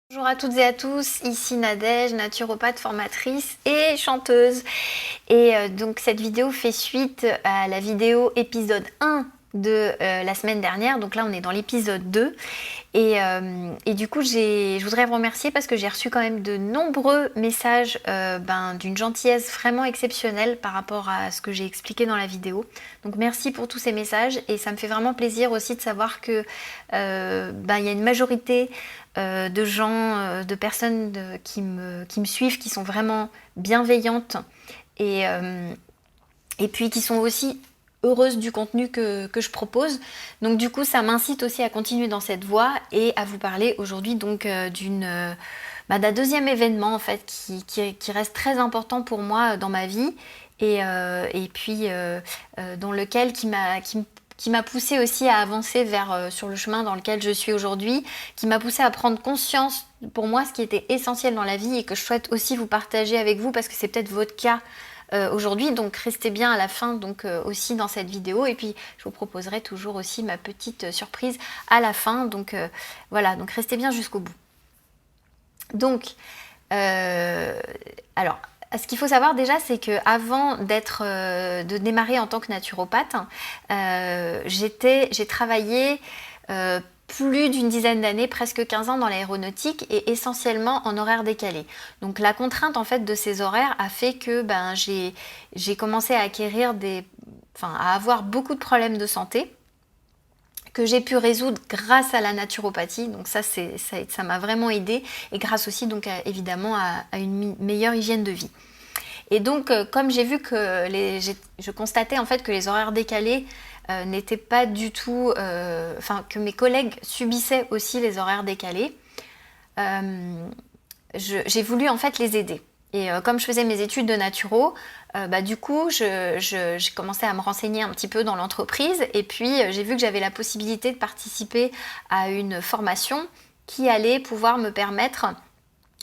Bonjour à toutes et à tous, ici Nadège, naturopathe, formatrice et chanteuse. Et donc cette vidéo fait suite à la vidéo épisode 1 de la semaine dernière. Donc là on est dans l'épisode 2. Et du coup je voudrais vous remercier parce que j'ai reçu quand même de nombreux messages d'une gentillesse vraiment exceptionnelle par rapport à ce que j'ai expliqué dans la vidéo. Donc merci pour tous ces messages et ça me fait vraiment plaisir aussi de savoir que y a une majorité de gens, de personnes qui me suivent, qui sont vraiment bienveillantes et puis qui sont aussi heureuses du contenu que je propose. Donc du coup ça m'incite aussi à continuer dans cette voie et à vous parler aujourd'hui donc d'un deuxième événement en fait qui reste très important pour moi dans ma vie et puis dans lequel qui m'a poussée aussi à avancer vers sur le chemin dans lequel je suis aujourd'hui, qui m'a poussée à prendre conscience pour moi ce qui était essentiel dans la vie et que je souhaite aussi vous partager avec vous parce que c'est peut-être votre cas aujourd'hui, donc restez bien à la fin donc aussi dans cette vidéo et puis je vous proposerai toujours aussi ma petite surprise à la fin, donc voilà, donc restez bien jusqu'au bout. Donc alors ce qu'il faut savoir déjà, c'est que avant de démarrer en tant que naturopathe, j'ai travaillé plus d'une dizaine d'années, presque 15 ans dans l'aéronautique et essentiellement en horaire décalé. Donc la contrainte en fait de ces horaires a fait que j'ai commencé à à avoir beaucoup de problèmes de santé que j'ai pu résoudre grâce à la naturopathie. Donc ça m'a vraiment aidé et grâce aussi donc évidemment à une meilleure hygiène de vie. Et donc comme j'ai vu que je constatais en fait que les horaires décalés n'étaient pas du tout, que mes collègues subissaient aussi les horaires décalés, j'ai voulu en fait les aider. Et comme je faisais mes études de naturo, du coup j'ai commencé à me renseigner un petit peu dans l'entreprise et puis j'ai vu que j'avais la possibilité de participer à une formation qui allait pouvoir me permettre,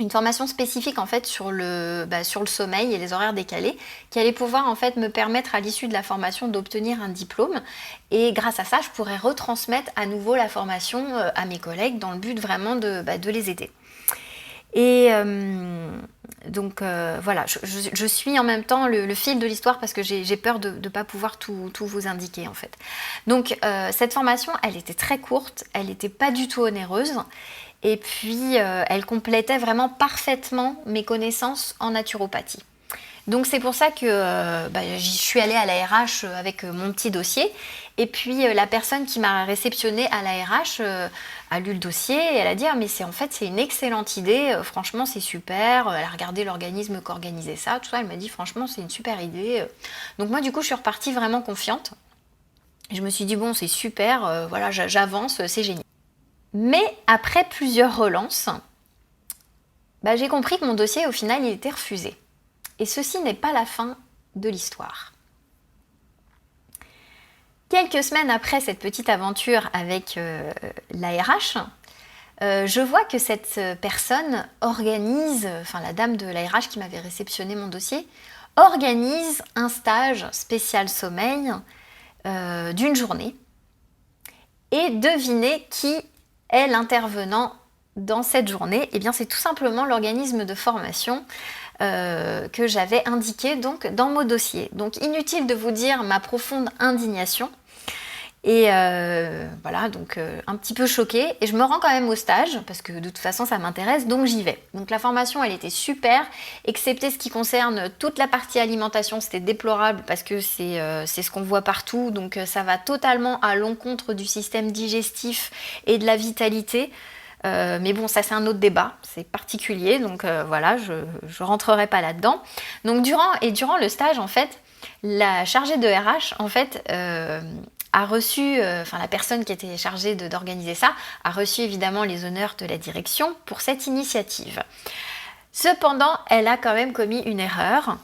une formation spécifique en fait sur le sommeil et les horaires décalés, qui allait pouvoir en fait me permettre à l'issue de la formation d'obtenir un diplôme et grâce à ça je pourrais retransmettre à nouveau la formation à mes collègues dans le but vraiment de les aider. Et donc voilà, je suis en même temps le fil de l'histoire parce que j'ai peur de ne pas pouvoir tout vous indiquer en fait. Donc cette formation elle était très courte, elle n'était pas du tout onéreuse. Et puis, elle complétait vraiment parfaitement mes connaissances en naturopathie. Donc c'est pour ça que je suis allée à la RH avec mon petit dossier. Et puis la personne qui m'a réceptionnée à la RH a lu le dossier et elle a dit « Ah mais c'est une excellente idée, franchement c'est super ». Elle a regardé l'organisme qui organisait ça, tout ça. Elle m'a dit « Franchement c'est une super idée ». Donc moi du coup je suis repartie vraiment confiante. Je me suis dit « Bon c'est super, voilà j'avance, c'est génial ». Mais après plusieurs relances, j'ai compris que mon dossier, au final, il était refusé. Et ceci n'est pas la fin de l'histoire. Quelques semaines après cette petite aventure avec l'ARH, je vois que cette personne organise, la dame de l'ARH qui m'avait réceptionné mon dossier, organise un stage spécial sommeil d'une journée. Et devinez qui est l'intervenant dans cette journée? Eh bien c'est tout simplement l'organisme de formation que j'avais indiqué donc dans mon dossier. Donc inutile de vous dire ma profonde indignation. Et voilà, donc un petit peu choquée. Et je me rends quand même au stage, parce que de toute façon ça m'intéresse, donc j'y vais. Donc la formation elle était super, excepté ce qui concerne toute la partie alimentation, c'était déplorable parce que c'est ce qu'on voit partout. Donc ça va totalement à l'encontre du système digestif et de la vitalité. Mais bon, ça c'est un autre débat, c'est particulier, donc voilà, je rentrerai pas là-dedans. Donc durant le stage, en fait, la chargée de RH, en fait, a reçu, la personne qui était chargée d'organiser ça, a reçu évidemment les honneurs de la direction pour cette initiative. Cependant, elle a quand même commis une erreur.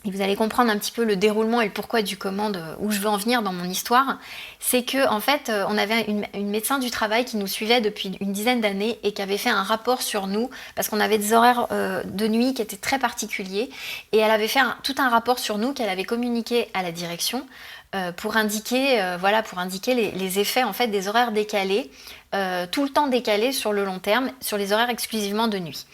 Et vous allez comprendre un petit peu le déroulement et le pourquoi du comment, où je veux en venir dans mon histoire. C'est que en fait, on avait une médecin du travail qui nous suivait depuis une dizaine d'années et qui avait fait un rapport sur nous parce qu'on avait des horaires de nuit qui étaient très particuliers. Et elle avait fait tout un rapport sur nous qu'elle avait communiqué à la direction pour indiquer, pour indiquer les effets en fait des horaires décalés, tout le temps décalé sur le long terme, sur les horaires exclusivement de nuit.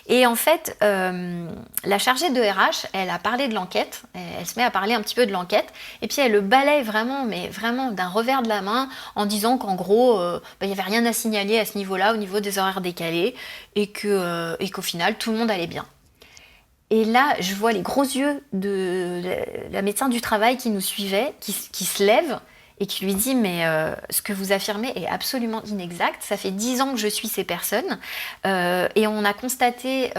Et en fait, la chargée de RH, elle a parlé de l'enquête, elle se met à parler un petit peu de l'enquête, et puis elle le balaye vraiment, mais vraiment d'un revers de la main, en disant qu'en gros, il n'y avait rien à signaler à ce niveau-là, au niveau des horaires décalés, et qu'au final, tout le monde allait bien. Et là, je vois les gros yeux de la médecin du travail qui nous suivait, qui se lève et qui lui dit mais ce que vous affirmez est absolument inexact. Ça fait 10 ans que je suis ces personnes et on a constaté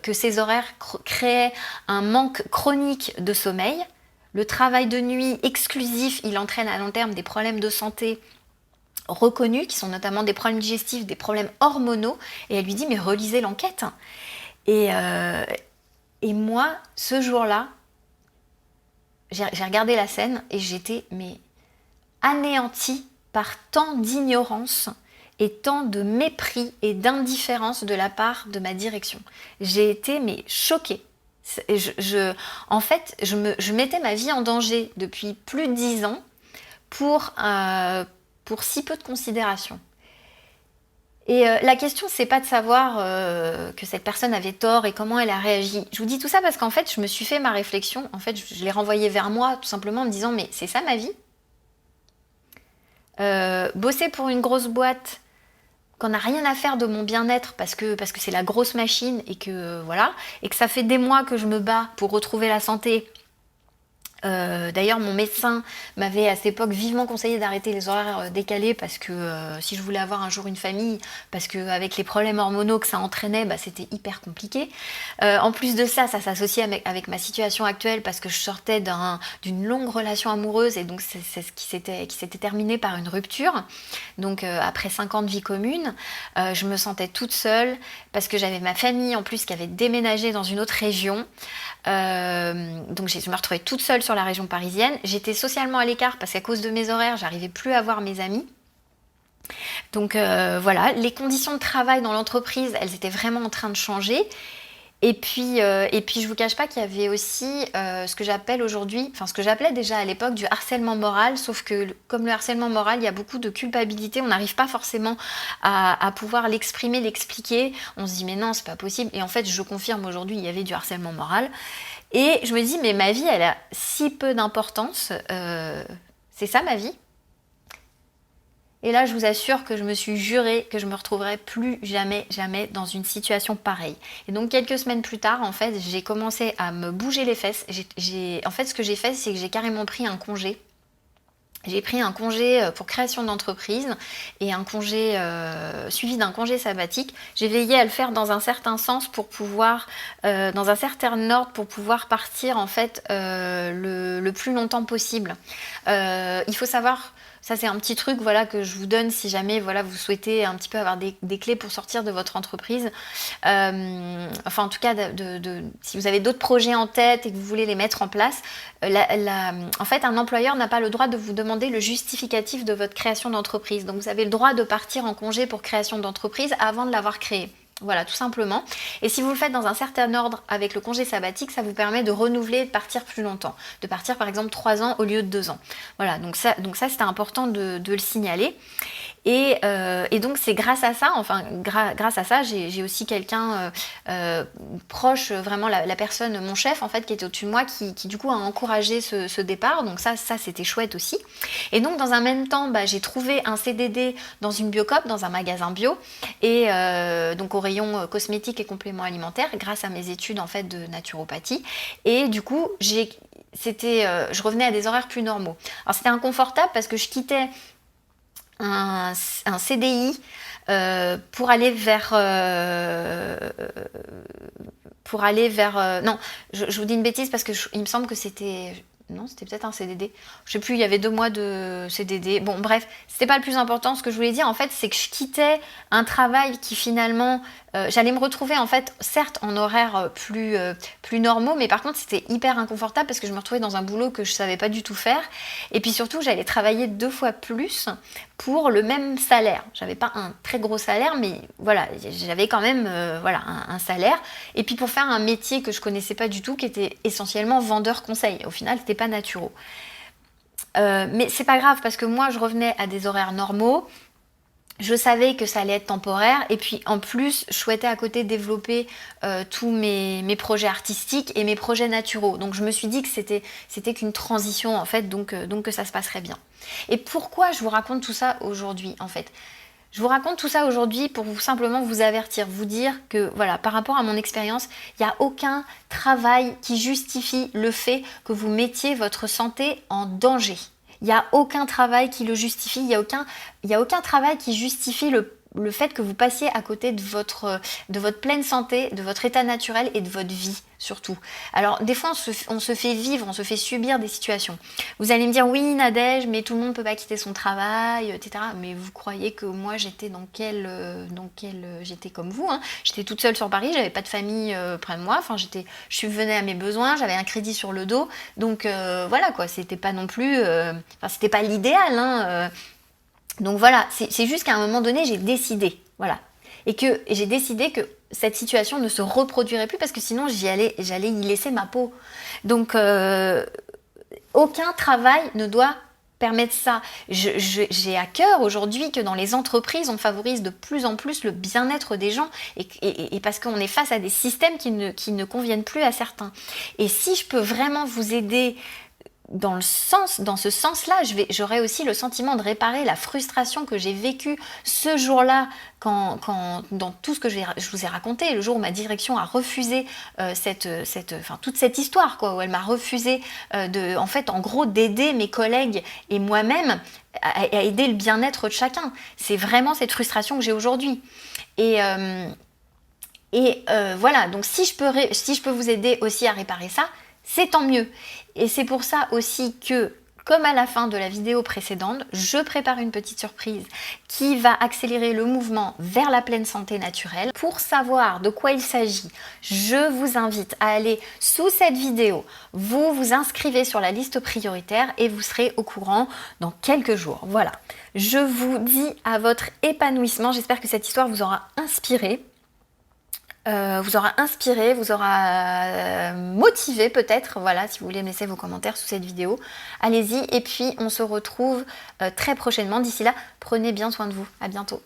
que ces horaires créaient un manque chronique de sommeil. Le travail de nuit exclusif, il entraîne à long terme des problèmes de santé reconnus, qui sont notamment des problèmes digestifs, des problèmes hormonaux. Et elle lui dit mais relisez l'enquête. Et moi, ce jour-là, j'ai regardé la scène et j'étais anéantie par tant d'ignorance et tant de mépris et d'indifférence de la part de ma direction. J'ai été choquée. En fait, je mettais ma vie en danger depuis plus de 10 ans pour si peu de considération. Et la question, c'est pas de savoir que cette personne avait tort et comment elle a réagi. Je vous dis tout ça parce qu'en fait, je me suis fait ma réflexion. En fait, je l'ai renvoyée vers moi, tout simplement en me disant, mais c'est ça ma vie ? Bosser pour une grosse boîte qu'on n'a rien à faire de mon bien-être parce que c'est la grosse machine et que et que ça fait des mois que je me bats pour retrouver la santé. D'ailleurs, mon médecin m'avait à cette époque vivement conseillé d'arrêter les horaires décalés parce que si je voulais avoir un jour une famille, parce qu'avec les problèmes hormonaux que ça entraînait, c'était hyper compliqué. En plus de ça, ça s'associe avec ma situation actuelle parce que je sortais d'une longue relation amoureuse et donc c'est ce qui s'était terminé par une rupture. Donc après 5 ans de vie commune, je me sentais toute seule parce que j'avais ma famille en plus qui avait déménagé dans une autre région. Donc je me retrouvais toute seule sur la région parisienne. J'étais socialement à l'écart parce qu'à cause de mes horaires, j'arrivais plus à voir mes amis. Donc les conditions de travail dans l'entreprise, elles étaient vraiment en train de changer. Et puis je vous cache pas qu'il y avait aussi ce que j'appelle aujourd'hui, enfin ce que j'appelais déjà à l'époque du harcèlement moral, sauf que comme le harcèlement moral, il y a beaucoup de culpabilité, on n'arrive pas forcément à pouvoir l'exprimer, l'expliquer. On se dit mais non, c'est pas possible. Et en fait, je confirme aujourd'hui, il y avait du harcèlement moral. Et je me dis mais ma vie, elle a si peu d'importance, c'est ça ma vie ? Et là, je vous assure que je me suis jurée que je me retrouverais plus jamais dans une situation pareille. Et donc, quelques semaines plus tard, en fait, j'ai commencé à me bouger les fesses. En fait, ce que j'ai fait, c'est que j'ai carrément pris un congé. J'ai pris un congé pour création d'entreprise et un congé suivi d'un congé sabbatique. J'ai veillé à le faire dans un certain sens pour pouvoir, dans un certain ordre, pour pouvoir partir en fait le plus longtemps possible. Il faut savoir... Ça, c'est un petit truc que je vous donne si jamais vous souhaitez un petit peu avoir des clés pour sortir de votre entreprise. En tout cas, si vous avez d'autres projets en tête et que vous voulez les mettre en place, en fait, un employeur n'a pas le droit de vous demander le justificatif de votre création d'entreprise. Donc, vous avez le droit de partir en congé pour création d'entreprise avant de l'avoir créée. Voilà, tout simplement. Et si vous le faites dans un certain ordre avec le congé sabbatique, ça vous permet de renouveler et de partir plus longtemps. De partir par exemple 3 ans au lieu de 2 ans. Voilà, donc ça c'était important de le signaler. Et donc c'est grâce à ça, grâce à ça, j'ai aussi quelqu'un proche, vraiment la personne, mon chef en fait, qui était au-dessus de moi, qui du coup a encouragé ce départ. Donc ça c'était chouette aussi. Et donc dans un même temps, j'ai trouvé un CDD dans une Biocoop, dans un magasin bio, et donc au rayon cosmétiques et compléments alimentaires, grâce à mes études en fait de naturopathie. Et du coup je revenais à des horaires plus normaux. Alors c'était inconfortable parce que je quittais un CDI pour aller vers non, je vous dis une bêtise parce que il me semble que c'était peut-être un CDD. Je sais plus, il y avait 2 mois de CDD. Bon, bref, c'était pas le plus important. Ce que je voulais dire, en fait, c'est que je quittais un travail qui finalement... j'allais me retrouver, en fait, certes, en horaires plus normaux, mais par contre, c'était hyper inconfortable parce que je me retrouvais dans un boulot que je savais pas du tout faire. Et puis surtout, j'allais travailler 2 fois plus pour le même salaire. J'avais pas un très gros salaire, mais voilà, j'avais quand même un salaire. Et puis pour faire un métier que je connaissais pas du tout, qui était essentiellement vendeur-conseil. Au final, c'était pas naturo. Mais c'est pas grave parce que moi je revenais à des horaires normaux. Je savais que ça allait être temporaire et puis en plus je souhaitais à côté développer tous mes projets artistiques et mes projets naturaux. Donc je me suis dit que c'était qu'une transition en fait, donc que ça se passerait bien. Et pourquoi je vous raconte tout ça aujourd'hui en fait? Je vous raconte tout ça aujourd'hui pour simplement vous avertir, vous dire que voilà, par rapport à mon expérience, il n'y a aucun travail qui justifie le fait que vous mettiez votre santé en danger. Il n'y a aucun travail qui le justifie, il n'y a aucun travail qui justifie le fait que vous passiez à côté de votre pleine santé, de votre état naturel et de votre vie surtout. Alors des fois on se fait vivre, on se fait subir des situations. Vous allez me dire oui Nadège, mais tout le monde ne peut pas quitter son travail, etc. Mais vous croyez que moi j'étais j'étais comme vous, hein. J'étais toute seule sur Paris, j'avais pas de famille près de moi, enfin je subvenais à mes besoins, j'avais un crédit sur le dos, donc voilà quoi, c'était pas non plus, c'était pas l'idéal, hein. Donc voilà, c'est juste qu'à un moment donné, j'ai décidé, voilà. Et j'ai décidé que cette situation ne se reproduirait plus parce que sinon j'allais y laisser ma peau. Donc aucun travail ne doit permettre ça. J'ai à cœur aujourd'hui que dans les entreprises, on favorise de plus en plus le bien-être des gens et parce qu'on est face à des systèmes qui ne conviennent plus à certains. Et si je peux vraiment vous aider dans ce sens-là, j'aurais aussi le sentiment de réparer la frustration que j'ai vécue ce jour-là quand dans tout ce que je vous ai raconté, le jour où ma direction a refusé toute cette histoire, quoi, où elle m'a refusé en gros d'aider mes collègues et moi-même à aider le bien-être de chacun. C'est vraiment cette frustration que j'ai aujourd'hui. Et voilà, donc si je peux vous aider aussi à réparer ça, c'est tant mieux. Et c'est pour ça aussi que, comme à la fin de la vidéo précédente, je prépare une petite surprise qui va accélérer le mouvement vers la pleine santé naturelle. Pour savoir de quoi il s'agit, je vous invite à aller sous cette vidéo, vous inscrivez sur la liste prioritaire et vous serez au courant dans quelques jours. Voilà, je vous dis à votre épanouissement, j'espère que cette histoire vous aura inspiré. Vous aura motivé peut-être, voilà, si vous voulez me laisser vos commentaires sous cette vidéo, allez-y et puis on se retrouve très prochainement. D'ici là, prenez bien soin de vous, à bientôt.